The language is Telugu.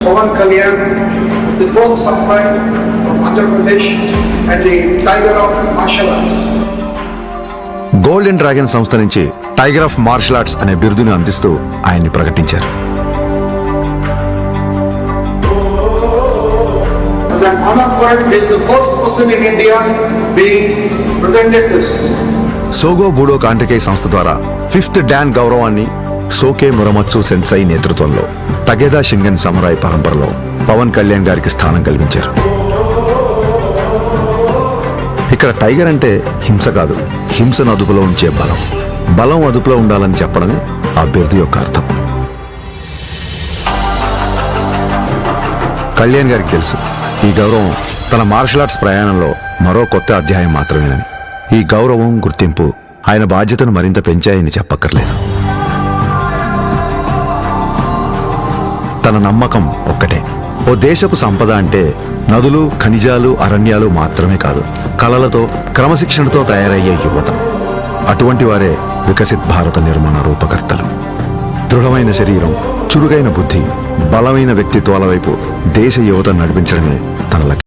Pawan Kalyan is the first samurai of Andhra Pradesh and the tiger of martial arts. Golden dragon సంస్థ నుంచి టైగర్ ఆఫ్ మార్షల్ ఆర్ట్స్ అనే బిరుదును అందిస్తూ ఆయన్ని ప్రకటించారు. As an honor for it, he is the first person in India being presented this. సోగో బూడో కాంటకే సంస్థ ద్వారా 5th డాన్ గౌరవాన్ని సోకే మురమత్సు సెన్సై నేతృత్వంలో టగేదా షింగన్ సమురాయ్ పరంపరలో పవన్ కళ్యాణ్ గారికి స్థానం కల్పించారు. ఇక్కడ టైగర్ అంటే హింస కాదు, హింసను అదుపులో ఉంచే బలం. బలం అదుపులో ఉండాలని చెప్పడమే ఆ బిరుదు యొక్క అర్థం. కళ్యాణ్ గారికి తెలుసు ఈ గౌరవం తన మార్షల్ ఆర్ట్స్ ప్రయాణంలో మరో కొత్త అధ్యాయం మాత్రమేనని. ఈ గౌరవం, గుర్తింపు ఆయన బాధ్యతను మరింత పెంచాయని చెప్పక్కర్లేదు. తన నమ్మకం ఒక్కటే, ఓ దేశపు సంపద అంటే నదులు, ఖనిజాలు, అరణ్యాలు మాత్రమే కాదు, కళలతో, క్రమశిక్షణతో తయారయ్యే యువత. అటువంటి వారే వికసిత్ భారత నిర్మాణ రూపకర్తలు. దృఢమైన శరీరం, చురుగైన బుద్ధి, బలమైన వ్యక్తిత్వాల వైపు దేశ యువతను నడిపించడమే తన లక్ష్యం.